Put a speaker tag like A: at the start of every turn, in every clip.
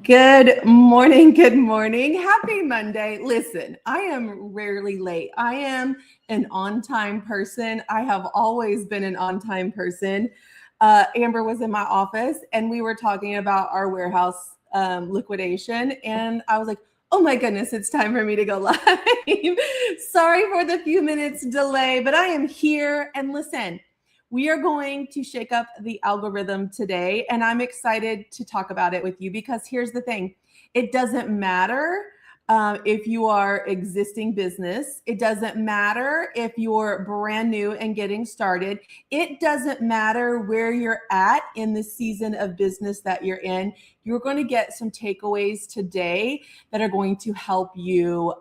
A: Good morning. Good morning. Happy Monday. Listen, I am rarely late. I am an on time person. I have always been an on time person. Amber was in my office and we were talking about our warehouse liquidation. And I was like, oh my goodness, it's time for me to go live. Sorry for the few minutes delay, but I am here. And listen, we are going to shake up the algorithm today, and I'm excited to talk about it with you because here's the thing. It doesn't matter if you are existing business. It doesn't matter if you're brand new and getting started. It doesn't matter where you're at in the season of business that you're in. You're going to get some takeaways today that are going to help you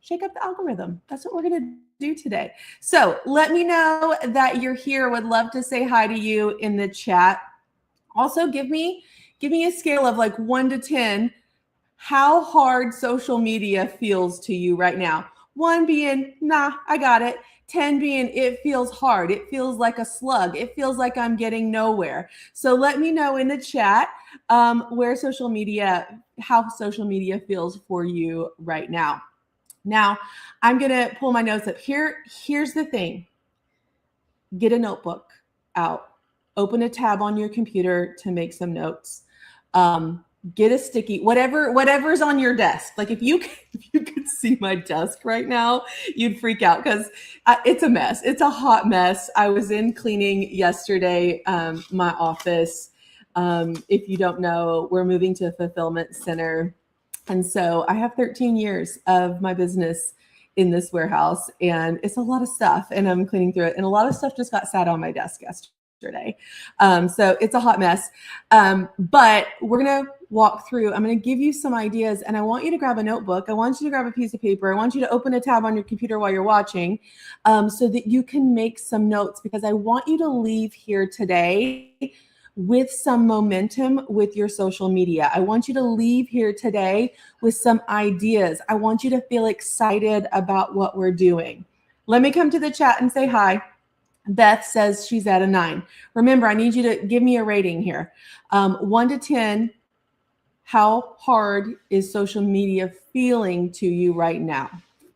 A: shake up the algorithm. That's what we're going to do today. So let me know that you're here. Would love to say hi to you in the chat. Also, give me a scale of like 1 to 10, how hard social media feels to you right now. 1 being, nah, I got it. 10 being, it feels hard. It feels like a slug. It feels like I'm getting nowhere. So let me know in the chat how social media feels for you right now. Now, I'm going to pull my notes up. Here's the thing. Get a notebook out. Open a tab on your computer to make some notes. Get a sticky, whatever's on your desk. Like if you could see my desk right now, you'd freak out because it's a mess. It's a hot mess. I was in cleaning yesterday, my office. If you don't know, we're moving to a fulfillment center. And so I have 13 years of my business in this warehouse, and it's a lot of stuff, and I'm cleaning through it. And a lot of stuff just got sat on my desk yesterday. So it's a hot mess. But we're going to walk through. I'm going to give you some ideas, and I want you to grab a notebook. I want you to grab a piece of paper. I want you to open a tab on your computer while you're watching so that you can make some notes, because I want you to leave here today with some momentum with your social media. I want you to leave here today with some ideas. I want you to feel excited about what we're doing. Let me come to the chat and say hi. Beth says she's at a 9. Remember, I need you to give me a rating here. 1 to 10, how hard is social media feeling to you right now?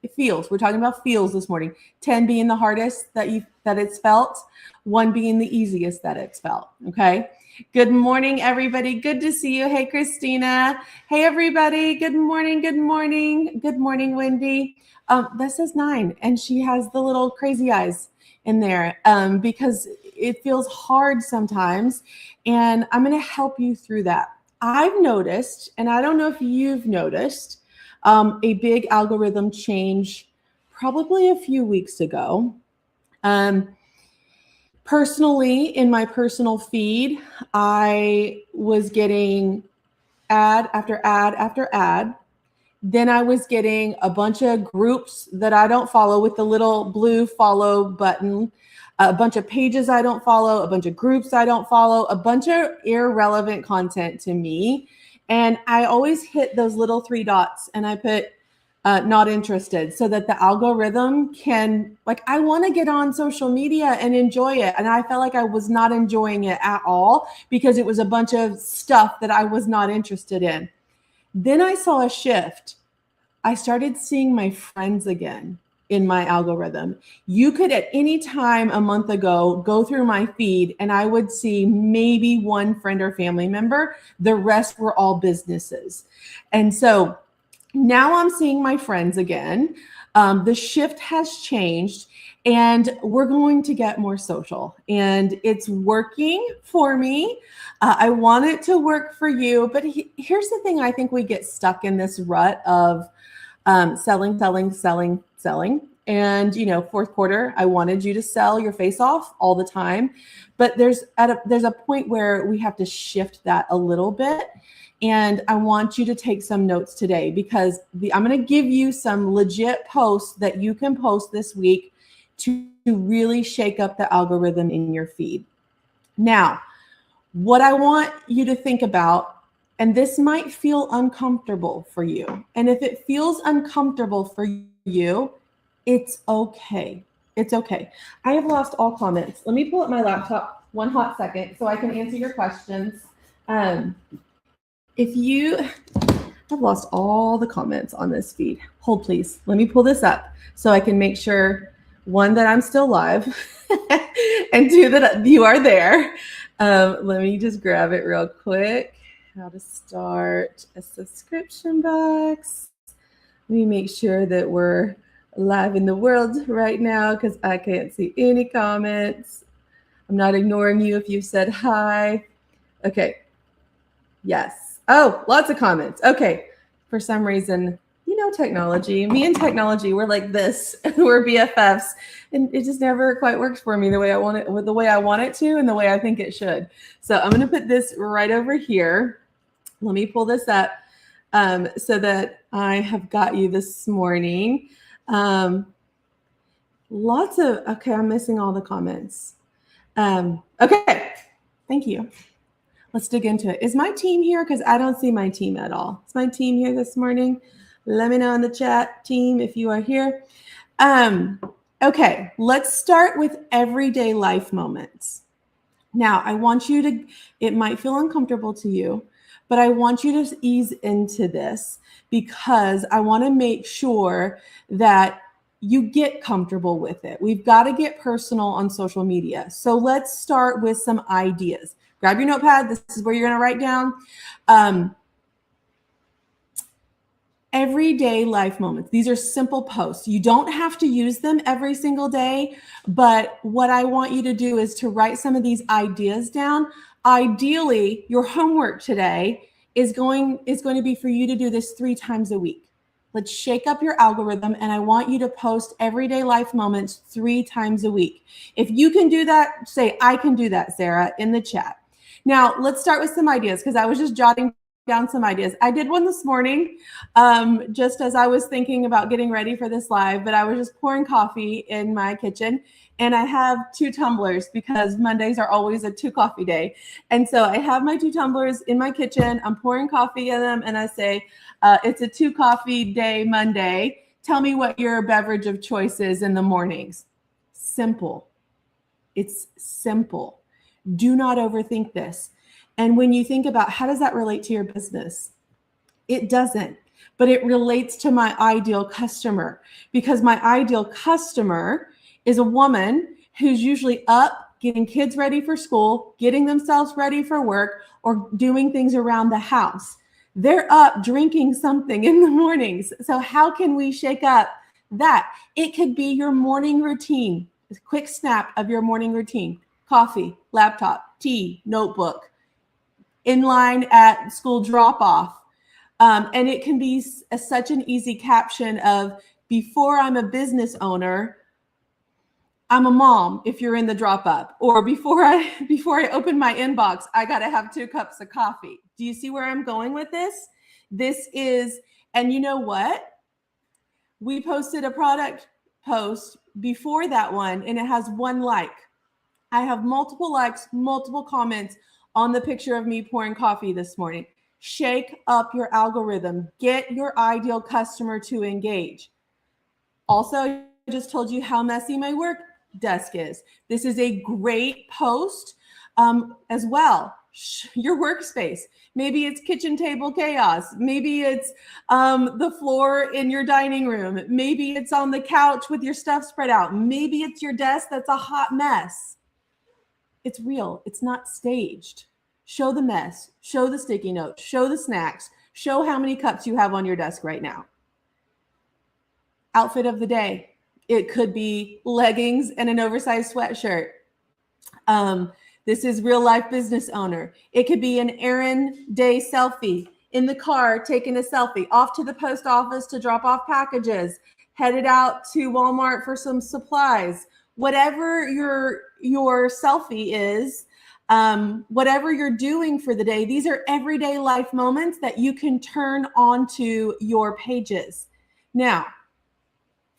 A: It feels. We're talking about feels this morning. 10 being the hardest that it's felt, 1 being the easiest that it's felt. Okay. Good morning, everybody. Good to see you. Hey, Christina. Hey, everybody. Good morning. Good morning. Good morning, Wendy. That says 9, and she has the little crazy eyes in there because it feels hard sometimes, and I'm going to help you through that. I've noticed, and I don't know if you've noticed, a big algorithm change probably a few weeks ago. Personally, in my personal feed, I was getting ad after ad after ad. Then I was getting a bunch of groups that I don't follow with the little blue follow button, a bunch of pages I don't follow, a bunch of groups I don't follow, a bunch of irrelevant content to me. And I always hit those little 3 dots and I put not interested, so that the algorithm can, like, I want to get on social media and enjoy it. And I felt like I was not enjoying it at all because it was a bunch of stuff that I was not interested in. Then I saw a shift. I started seeing my friends again in my algorithm. You could at any time a month ago go through my feed and I would see maybe 1 friend or family member. The rest were all businesses. And so now I'm seeing my friends again. The shift has changed and we're going to get more social, and it's working for me. I want it to work for you. But here's the thing. I think we get stuck in this rut of selling. And, fourth quarter, I wanted you to sell your face off all the time. But there's a point where we have to shift that a little bit. And I want you to take some notes today, because I'm going to give you some legit posts that you can post this week to really shake up the algorithm in your feed. Now, what I want you to think about, and this might feel uncomfortable for you. And if it feels uncomfortable for you, it's okay. It's okay. I have lost all comments. Let me pull up my laptop 1 hot second so I can answer your questions. I've lost all the comments on this feed. Hold please. Let me pull this up so I can make sure, one, that I'm still live, and two, that you are there. Let me just grab it real quick. How to start a subscription box. Let me make sure that we're live in the world right now because I can't see any comments. I'm not ignoring you if you said hi. Okay. Yes. Oh, lots of comments. Okay. For some reason, technology. Me and technology, we're like this. We're BFFs, and it just never quite works for me the way I want it, with the way I want it to, and the way I think it should. So I'm going to put this right over here. Let me pull this up so that I have got you this morning. Okay, I'm missing all the comments. Okay, thank you. Let's dig into it. Is my team here? Because I don't see my team at all. Is my team here this morning? Let me know in the chat, team, if you are here. Okay, let's start with everyday life moments. Now, I want you to, it might feel uncomfortable to you, but I want you to ease into this because I want to make sure that you get comfortable with it. We've got to get personal on social media. So let's start with some ideas. Grab your notepad. This is where you're going to write down everyday life moments. These are simple posts. You don't have to use them every single day, but what I want you to do is to write some of these ideas down. Ideally, your homework today is going to be for you to do this 3 times a week. Let's shake up your algorithm, and I want you to post everyday life moments 3 times a week. If you can do that, say, I can do that, Sarah, in the chat. Now, let's start with some ideas because I was just jotting down some ideas. I did one this morning just as I was thinking about getting ready for this live, but I was just pouring coffee in my kitchen, and I have 2 tumblers because Mondays are always a 2 coffee day. And so I have my 2 tumblers in my kitchen. I'm pouring coffee in them, and I say, it's a 2 coffee day Monday. Tell me what your beverage of choice is in the mornings. Simple. It's simple. Do not overthink this. And when you think about how does that relate to your business, it doesn't, but it relates to my ideal customer, because my ideal customer is a woman who's usually up, getting kids ready for school, getting themselves ready for work, or doing things around the house. They're up drinking something in the mornings. So how can we shake up that? It could be your morning routine, a quick snap of your morning routine: coffee, laptop, tea, notebook, in line at school drop-off. And it can be such an easy caption of, before I'm a business owner, I'm a mom, if you're in the drop-up. Or before I open my inbox, I got to have 2 cups of coffee. Do you see where I'm going with this? This is, and you know what? We posted a product post before that one, and it has 1 like. I have multiple likes, multiple comments on the picture of me pouring coffee this morning. Shake up your algorithm. Get your ideal customer to engage. Also, I just told you how messy my work desk is. This is a great post as well. Your workspace. Maybe it's kitchen table chaos. Maybe it's the floor in your dining room. Maybe it's on the couch with your stuff spread out. Maybe it's your desk that's a hot mess. It's real. It's not staged. Show the mess. Show the sticky notes. Show the snacks. Show how many cups you have on your desk right now. Outfit of the day. It could be leggings and an oversized sweatshirt. This is real life business owner. It could be an errand day selfie, in the car taking a selfie, off to the post office to drop off packages, headed out to Walmart for some supplies. Whatever your selfie is, whatever you're doing for the day, these are everyday life moments that you can turn onto your pages. Now,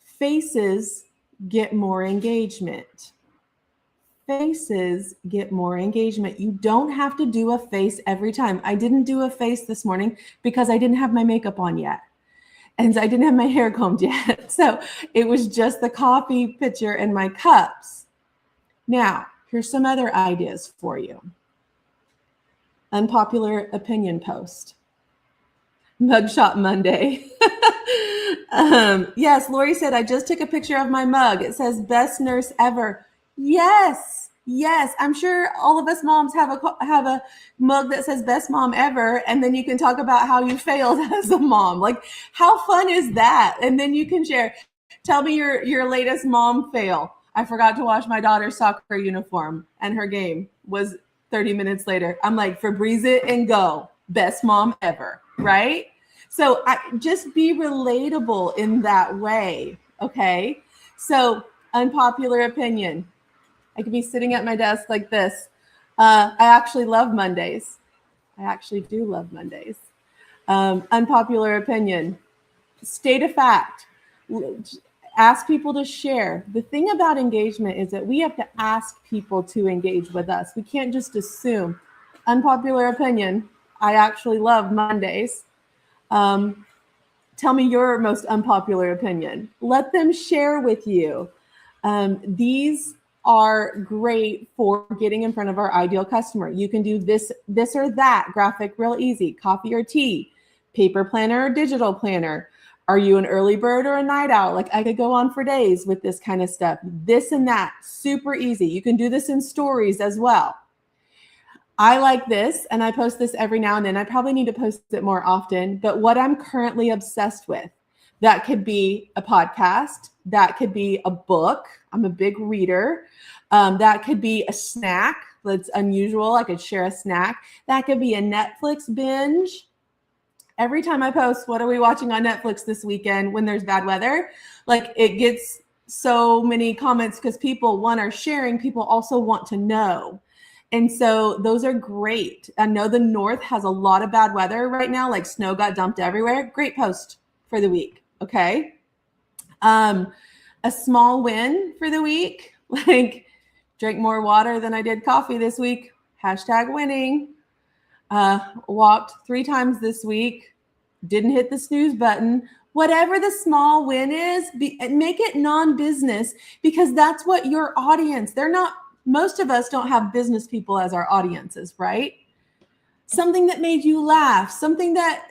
A: faces get more engagement. Faces get more engagement. You don't have to do a face every time. I didn't do a face this morning because I didn't have my makeup on yet. And I didn't have my hair combed yet. So it was just the coffee pitcher and my cups. Now, here's some other ideas for you. Unpopular opinion post. Mugshot Monday. Yes, Lori said, I just took a picture of my mug. It says best nurse ever. Yes, yes. I'm sure all of us moms have a mug that says best mom ever. And then you can talk about how you failed as a mom. Like, how fun is that? And then you can share, tell me your latest mom fail. I forgot to wash my daughter's soccer uniform and her game was 30 minutes later. I'm like, Febreze it and go. Best mom ever, right? So just be relatable in that way, okay? So unpopular opinion. I could be sitting at my desk like this. I actually love Mondays. I actually do love Mondays. Unpopular opinion. State a fact. Ask people to share. The thing about engagement is that we have to ask people to engage with us. We can't just assume. Unpopular opinion. I actually love Mondays. Tell me your most unpopular opinion. Let them share with you. These are great for getting in front of our ideal customer. You can do this or that graphic real easy, coffee or tea, paper planner or digital planner. Are you an early bird or a night owl? Like, I could go on for days with this kind of stuff. This and that, super easy. You can do this in stories as well. I like this, and I post this every now and then. I probably need to post it more often, but what I'm currently obsessed with, that could be a podcast, that could be a book. I'm a big reader. That could be a snack that's unusual. I could share a snack. That could be a Netflix binge. Every time I post, what are we watching on Netflix this weekend when there's bad weather? Like, it gets so many comments because people, one, are sharing. People also want to know. And so those are great. I know the North has a lot of bad weather right now, like snow got dumped everywhere. Great post for the week, okay? A small win for the week, like drank more water than I did coffee this week, #winning. Walked 3 times this week, didn't hit the snooze button. Whatever the small win is, make it non-business, because that's what your audience, most of us don't have business people as our audiences, right? Something that made you laugh, something that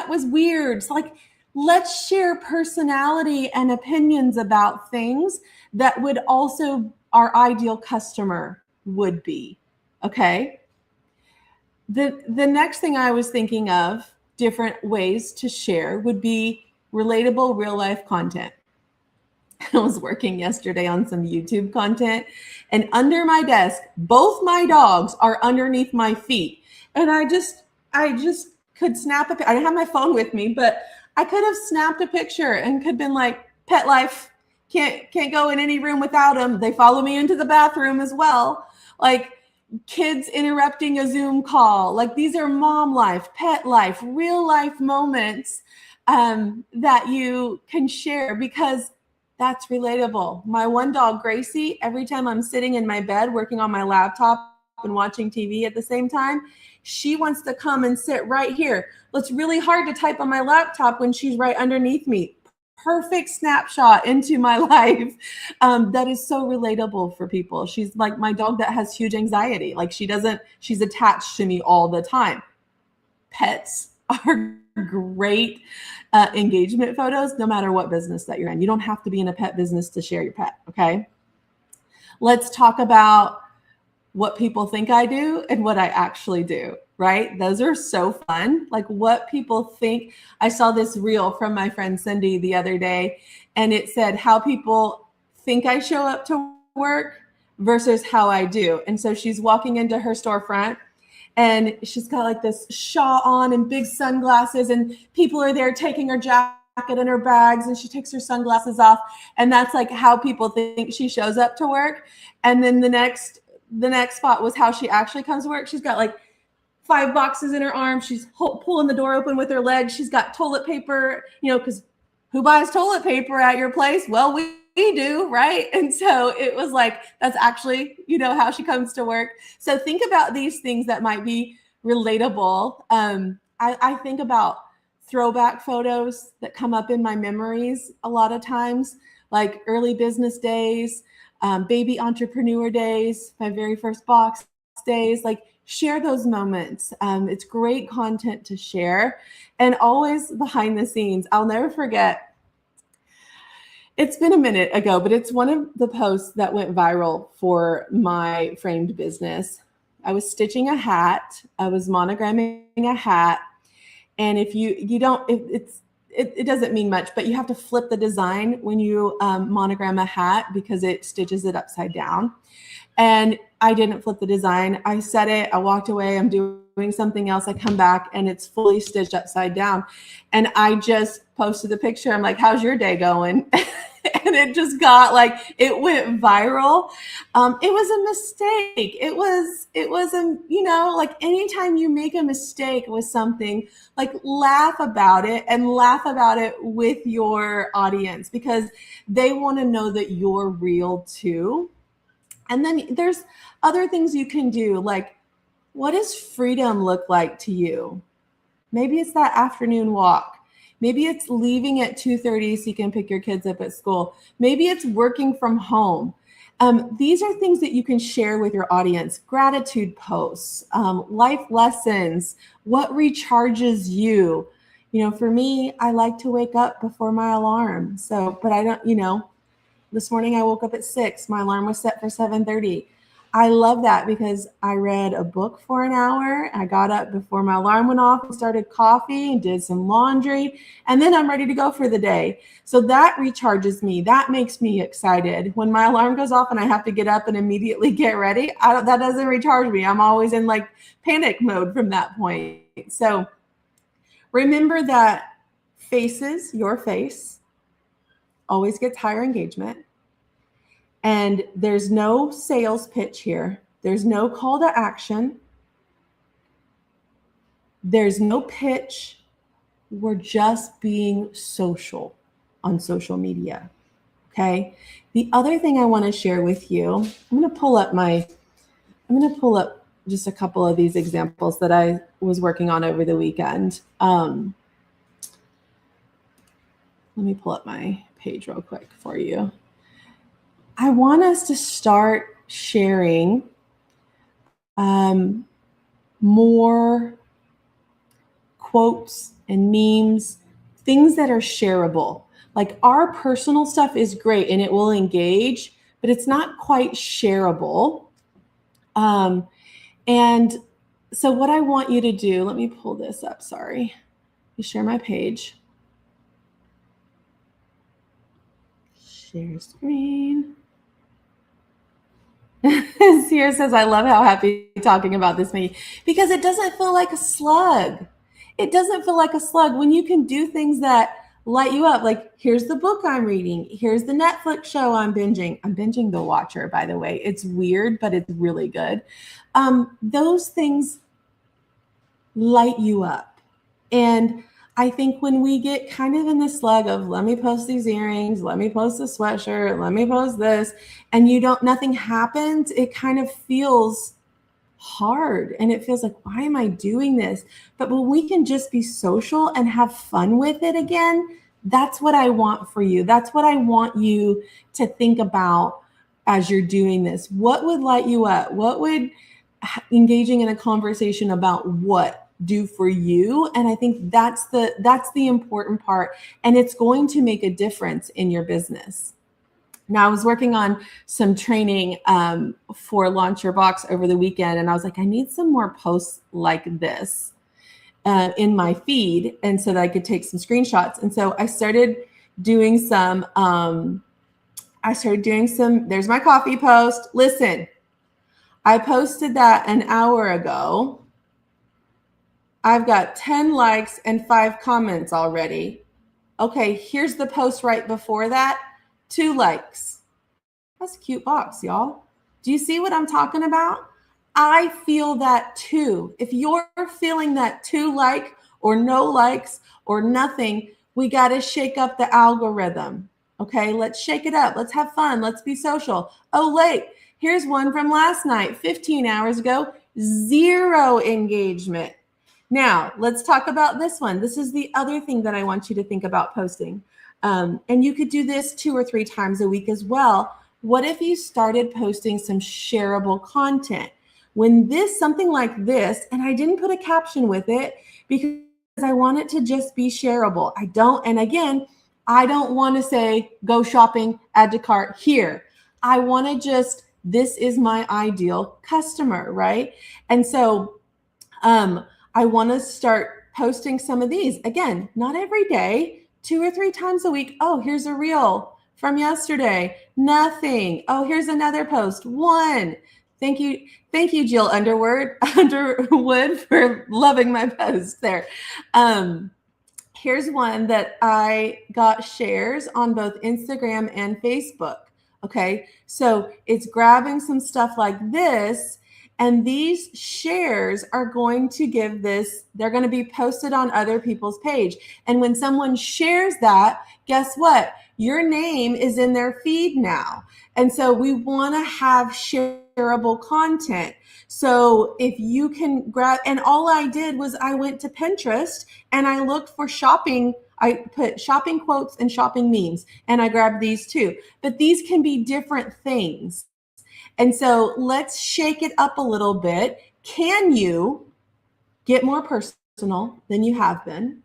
A: was weird. It's like, let's share personality and opinions about things that would also our ideal customer would be, okay? The next thing I was thinking of, different ways to share, would be relatable real life content. I was working yesterday on some YouTube content, and under my desk, both my dogs are underneath my feet. And I just could snap a picture. I didn't have my phone with me, but I could have snapped a picture and could have been like, pet life, can't go in any room without them. They follow me into the bathroom as well. Like, kids interrupting a Zoom call. Like, these are mom life, pet life, real life moments that you can share, because that's relatable. My one dog, Gracie, every time I'm sitting in my bed working on my laptop and watching TV at the same time, she wants to come and sit right here. Well, it's really hard to type on my laptop when she's right underneath me. Perfect snapshot into my life. That is so relatable for people. She's like my dog that has huge anxiety. Like, she's attached to me all the time. Pets are great engagement photos, no matter what business that you're in. You don't have to be in a pet business to share your pet, okay? Let's talk about what people think I do and what I actually do, right? Those are so fun. Like, what people think. I saw this reel from my friend Cindy the other day, and it said how people think I show up to work versus how I do. And so she's walking into her storefront, and she's got like this shawl on and big sunglasses, and people are there taking her jacket and her bags, and she takes her sunglasses off. And that's like how people think she shows up to work. And then the next spot was how she actually comes to work. She's got like 5 boxes in her arm. She's pulling the door open with her legs. She's got toilet paper, because who buys toilet paper at your place? Well, we do, right? And so it was like, that's actually, how she comes to work. So think about these things that might be relatable. I think about throwback photos that come up in my memories a lot of times, like early business days, baby entrepreneur days, my very first box days. Like, share those moments. It's great content to share. And always behind the scenes, I'll never forget, it's been a minute ago, but it's one of the posts that went viral for my framed business. I was stitching a hat. I was monogramming a hat. And if you don't, it doesn't mean much, but you have to flip the design when you monogram a hat because it stitches it upside down. And I didn't flip the design. I set it, I walked away, I'm doing something else. I come back and it's fully stitched upside down. And I just posted the picture. I'm like, how's your day going? And it just got like, it went viral. It was a mistake. It was like anytime you make a mistake with something, like laugh about it and laugh about it with your audience because they want to know that you're real too. And then there's other things you can do, like what does freedom look like to you? Maybe it's that afternoon walk. Maybe it's leaving at 2:30 so you can pick your kids up at school. Maybe it's working from home. These are things that you can share with your audience. Gratitude posts, life lessons, what recharges you. For me, I like to wake up before my alarm. But I don't, this morning I woke up at 6. My alarm was set for 7:30. I love that because I read a book for an hour. I got up before my alarm went off and started coffee and did some laundry. And then I'm ready to go for the day. So that recharges me. That makes me excited. When my alarm goes off and I have to get up and immediately get ready, that doesn't recharge me. I'm always in like panic mode from that point. So remember that your face, always gets higher engagement. And there's no sales pitch here. There's no call to action. There's no pitch. We're just being social on social media. Okay. The other thing I want to share with you, I'm going to pull up just a couple of these examples that I was working on over the weekend. Let me pull up my page real quick for you. I want us to start sharing more quotes and memes, things that are shareable. Like our personal stuff is great and it will engage, but it's not quite shareable. And so what I want you to do, let me pull this up, sorry. Let me share my page. Share screen. Sierra says, I love how happy talking about this meeting because it doesn't feel like a slug. It doesn't feel like a slug when you can do things that light you up. Like here's the book I'm reading. Here's the Netflix show I'm binging. I'm binging The Watcher, by the way. It's weird, but it's really good. Those things light you up. And I think when we get kind of in the slug of let me post these earrings, let me post the sweatshirt, let me post this, and nothing happens, it kind of feels hard and it feels like, why am I doing this? But when we can just be social and have fun with it again, that's what I want for you. That's what I want you to think about as you're doing this. What would light you up? What would engaging in a conversation about what do for you? And I think that's the important part. And it's going to make a difference in your business. Now, I was working on some training for Launch Your Box over the weekend. And I was like, I need some more posts like this in my feed. And so that I could take some screenshots. And so I started doing some, there's my coffee post. Listen, I posted that an hour ago. I've got 10 likes and 5 comments already. Okay, here's the post right before that. 2 likes. That's a cute box, y'all. Do you see what I'm talking about? I feel that too. If you're feeling that 2 like or no likes or nothing, we got to shake up the algorithm. Okay, let's shake it up. Let's have fun. Let's be social. Oh, wait, here's one from last night, 15 hours ago, 0 engagement. Now, let's talk about this one. This is the other thing that I want you to think about posting. And you could do this 2 or 3 times a week as well. What if you started posting some shareable content? When something like this, and I didn't put a caption with it because I want it to just be shareable. I don't want to say, go shopping, add to cart here. I want to just, this is my ideal customer, right? And so I want to start posting some of these. Again, not every day, 2 or 3 times a week. Oh, here's a reel from yesterday. Nothing. Oh, here's another post. 1. Thank you, Jill Underwood, for loving my post there. Here's one that I got shares on both Instagram and Facebook. Okay, so it's grabbing some stuff like this, and these shares are going to give this, they're going to be posted on other people's page. And when someone shares that, guess what? Your name is in their feed now. And so we want to have shareable content. So if you can grab, and all I did was I went to Pinterest and I looked for shopping. I put shopping quotes and shopping memes, and I grabbed these too. But these can be different things. And so let's shake it up a little bit. Can you get more personal than you have been?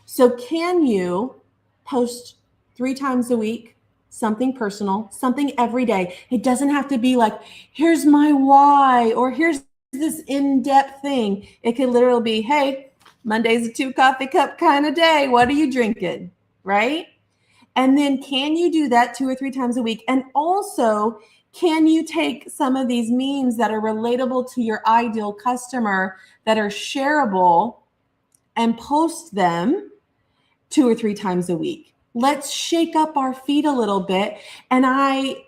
A: So can you post 3 times a week, something personal, something every day? It doesn't have to be like, here's my why, or here's this in-depth thing. It could literally be, hey, Monday's a 2 coffee cup kind of day. What are you drinking? Right? And then can you do that 2 or 3 times a week? And also, can you take some of these memes that are relatable to your ideal customer that are shareable and post them 2 or 3 times a week? Let's shake up our feed a little bit. And I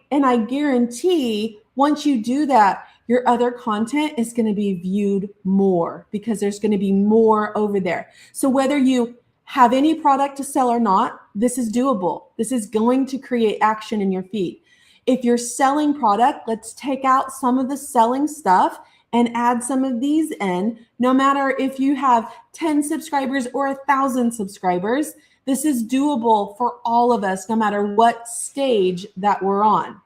A: guarantee once you do that, your other content is going to be viewed more because there's going to be more over there. So whether you have any product to sell or not, this is doable. This is going to create action in your feed. If you're selling product, let's take out some of the selling stuff and add some of these in. No matter if you have 10 subscribers or 1,000 subscribers, this is doable for all of us, no matter what stage that we're on.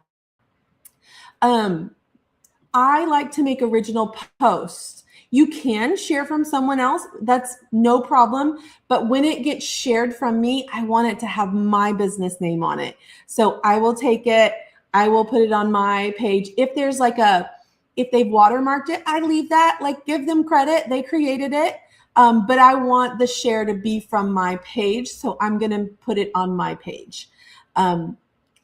A: I like to make original posts. You can share from someone else. That's no problem. But when it gets shared from me, I want it to have my business name on it. So I will take it. I will put it on my page. If there's if they've watermarked it, I leave that, give them credit. They created it. But I want the share to be from my page. So I'm going to put it on my page. And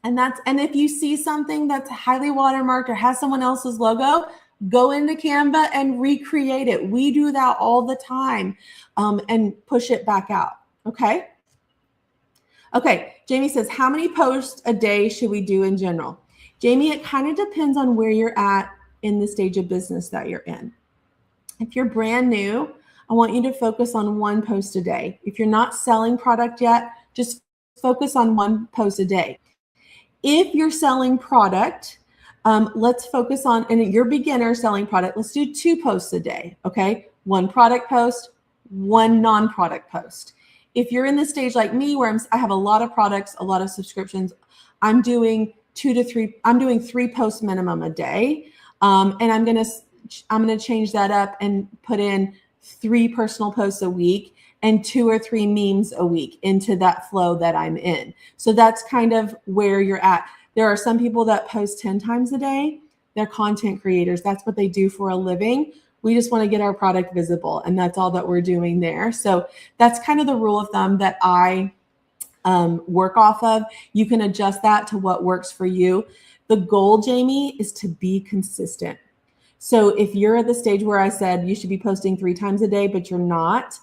A: if you see something that's highly watermarked or has someone else's logo, go into Canva and recreate it. We do that all the time, and push it back out. Okay. Okay. Jamie says, how many posts a day should we do in general? Jamie, it kind of depends on where you're at in the stage of business that you're in. If you're brand new, I want you to focus on 1 post a day. If you're not selling product yet, just focus on 1 post a day. If you're selling product, let's focus on, and you're beginner selling product, let's do 2 posts a day, okay? 1 product post, 1 non-product post. If you're in the stage like me where I have a lot of products, a lot of subscriptions, I'm doing 2 to 3, I'm doing 3 posts minimum a day. And I'm gonna change that up and put in 3 personal posts a week and 2 or 3 memes a week into that flow that I'm in. So that's kind of where you're at. There are some people that post 10 times a day. They're content creators. That's what they do for a living. We just want to get our product visible, and that's all that we're doing there. So that's kind of the rule of thumb that I work off of. You can adjust that to what works for you. The goal, Jamie, is to be consistent. So if you're at the stage where I said you should be posting 3 times a day, but you're not,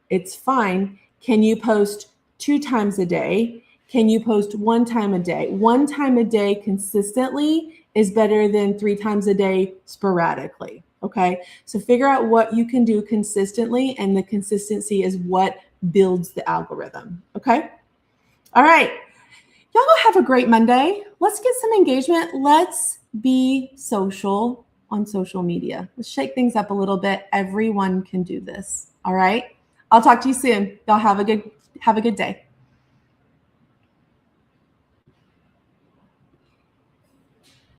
A: it's fine. Can you post 2 times a day? Can you post 1 time a day? 1 time a day consistently is better than 3 times a day sporadically. Okay. So figure out what you can do consistently, and the consistency is what builds the algorithm. Okay. All right. Y'all go have a great Monday. Let's get some engagement. Let's be social on social media. Let's shake things up a little bit. Everyone can do this. All right. I'll talk to you soon. Y'all have a good day.